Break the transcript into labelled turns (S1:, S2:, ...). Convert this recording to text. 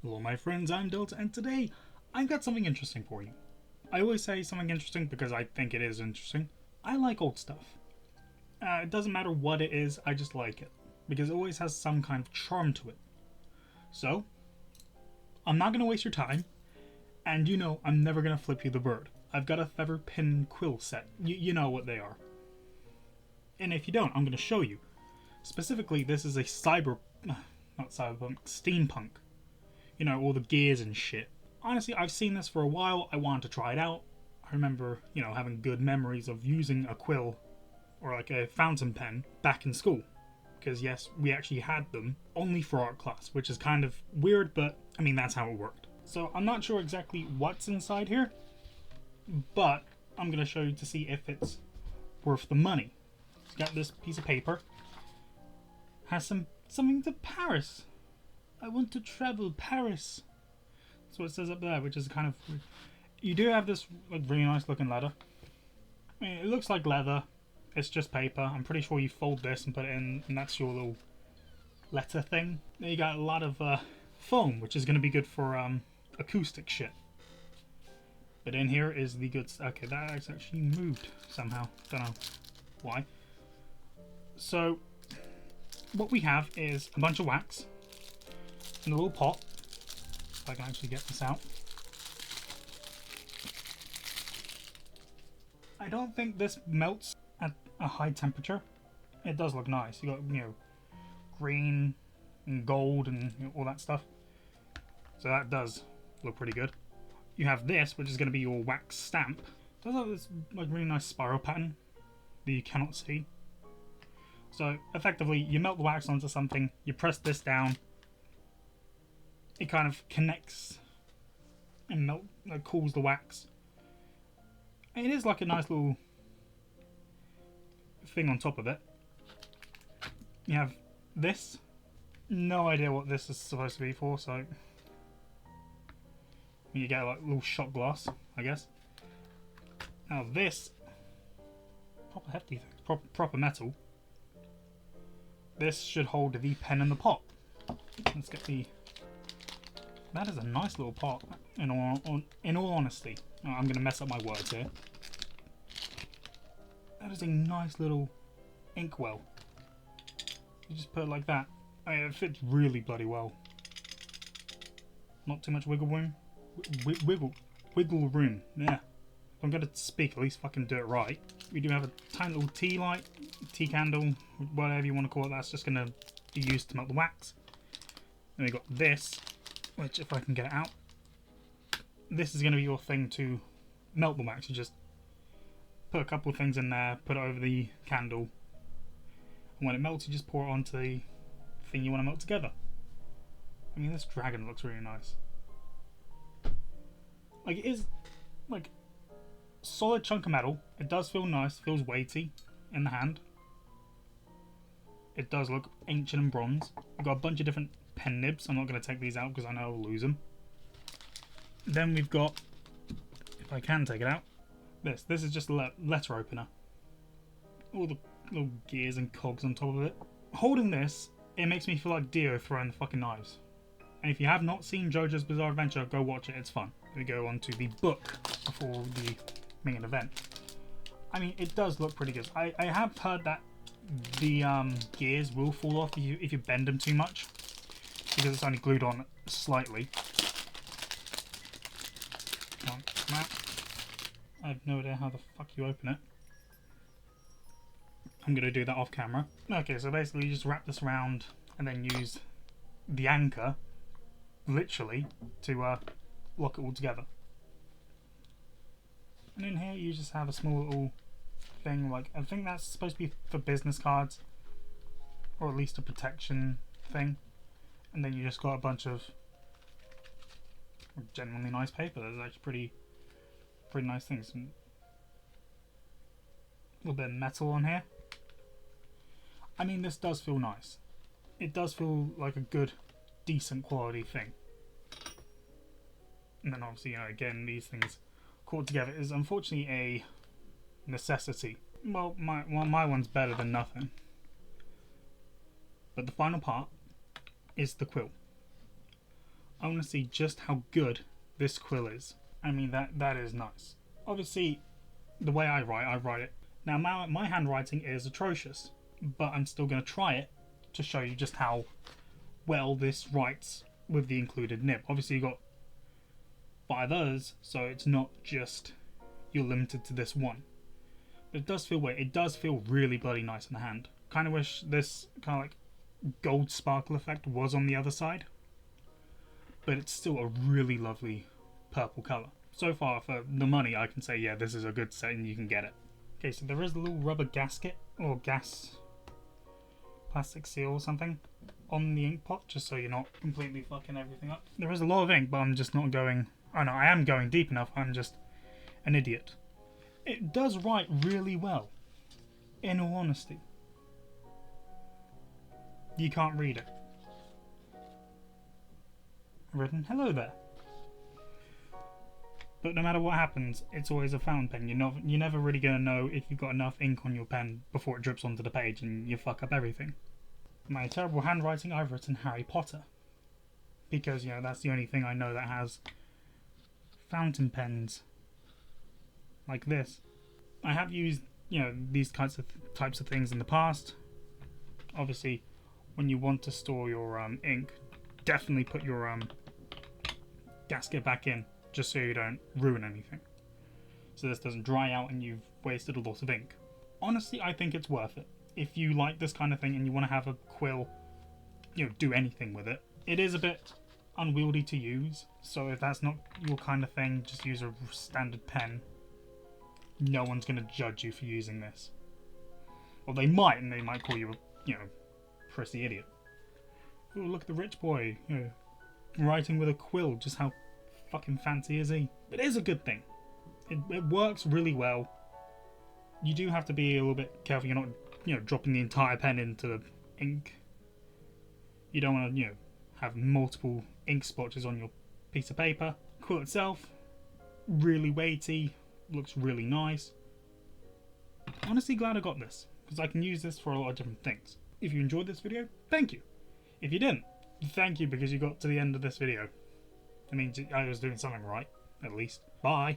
S1: Hello my friends, I'm Delta and today I've got something interesting for you. I always say something interesting because I think it is interesting. I like old stuff. It doesn't matter what it is, I just like it. Because it always has some kind of charm to it. So, I'm not going to waste your time, and you know I'm never going to flip you the bird. I've got a feather pin quill set. You know what they are. And if you don't, I'm going to show you. Specifically, this is a not cyberpunk, steampunk. You know, all the gears and shit. Honestly, I've seen this for a while. I wanted to try it out. I remember, having good memories of using a quill or like a fountain pen back in school. Because, yes, we actually had them only for art class, which is kind of weird, but I mean, that's how it worked. So, I'm not sure exactly what's inside here, but I'm going to show you to see if it's worth the money. It's got this piece of paper, has something to Paris. I want to travel Paris. That's what it says up there, which is kind of weird. You do have this like really nice looking leather. I mean, it looks like leather. It's just paper. I'm pretty sure you fold this and put it in, and that's your little letter thing. Then you got a lot of foam, which is going to be good for acoustic shit. But in here is the good. Okay, that's actually moved somehow. Don't know why. So what we have is a bunch of wax in a little pot. If I can actually get this out. I don't think this melts at a high temperature. It does look nice. You got, green and gold and all that stuff. So that does look pretty good. You have this, which is going to be your wax stamp. It does have this like really nice spiral pattern that you cannot see. So effectively, you melt the wax onto something, you press this down, it kind of connects and cools the wax. And it is like a nice little thing on top of it. You have this. No idea what this is supposed to be for, so you get like a little shot glass, I guess. Now this, proper hefty thing, proper metal. This should hold the pen in the pot. Let's get the. That is a nice little pot. In all honesty, I'm going to mess up my words here. That is a nice little inkwell. You just put it like that. I mean, it fits really bloody well. Not too much wiggle room. Wiggle room. Yeah. If I'm going to speak, at least fucking do it right. We do have a tiny little tea light, tea candle, whatever you want to call it. That's just going to be used to melt the wax. Then we got this, which if I can get it out, this is going to be your thing to melt the wax. You just put a couple of things in there, put it over the candle, and when it melts you just pour it onto the thing you want to melt together. I mean, this dragon looks really nice. Like, it is like solid chunk of metal. It does feel nice, feels weighty in the hand. It does look ancient and bronze. We've got a bunch of different pen nibs. I'm not going to take these out because I know I'll lose them. Then we've got, if I can take it out, this is just a letter opener. All the little gears and cogs on top of it. Holding this, it makes me feel like Dio throwing the fucking knives. And if you have not seen JoJo's Bizarre Adventure, go watch it, it's fun. We go on to the book before the main event. I mean, it does look pretty good. I have heard that the gears will fall off if you bend them too much, because it's only glued on slightly. Come out. I have no idea how the fuck you open it. I'm going to do that off camera. Okay, so basically you just wrap this around and then use the anchor, literally, to lock it all together. And in here you just have a small little thing, like, I think that's supposed to be for business cards, or at least a protection thing. And then you just got a bunch of genuinely nice paper. That's actually pretty nice things. A little bit of metal on here. I mean, this does feel nice. It does feel like a good, decent quality thing. And then obviously, again, these things caught together is unfortunately a necessity. Well, my one's better than nothing. But the final part is the quill. I want to see just how good this quill is. I mean, that is nice. Obviously, the way I write it. Now, my handwriting is atrocious, but I'm still going to try it to show you just how well this writes with the included nib. Obviously, you got 5 others, so it's not just you're limited to this one. But it does feel weird. It does feel really bloody nice in the hand. Kind of wish this kind of like gold sparkle effect was on the other side, but it's still a really lovely purple colour. So far, for the money, I can say, yeah, this is a good set and you can get it. Okay, so there is a little rubber gasket or gas plastic seal or something on the ink pot, just so you're not completely fucking everything up. There is a lot of ink, but I'm just not going... Oh no, I am going deep enough. I'm just an idiot. It does write really well, in all honesty. You can't read it. Written, hello there. But no matter what happens, it's always a fountain pen. You're never really going to know if you've got enough ink on your pen before it drips onto the page and you fuck up everything. My terrible handwriting, I've written Harry Potter. Because, you know, that's the only thing I know that has fountain pens like this. I have used, you know, these types of things in the past. Obviously, when you want to store your ink, definitely put your gasket back in, just so you don't ruin anything. So this doesn't dry out and you've wasted a lot of ink. Honestly, I think it's worth it. If you like this kind of thing and you want to have a quill, you know, do anything with it. It is a bit unwieldy to use, so if that's not your kind of thing, just use a standard pen. No one's going to judge you for using this. Well, they might, and they might call you a, you know, prissy idiot. Oh, look at the rich boy, you know, writing with a quill. Just how fucking fancy is he? But it is a good thing. It works really well. You do have to be a little bit careful you're not, you know, dropping the entire pen into the ink. You don't want to, you know, have multiple ink splotches on your piece of paper. Quill itself, really weighty, looks really nice. Honestly glad I got this, because I can use this for a lot of different things. If you enjoyed this video, thank you. If you didn't, thank you because you got to the end of this video. It means I was doing something right, at least. Bye.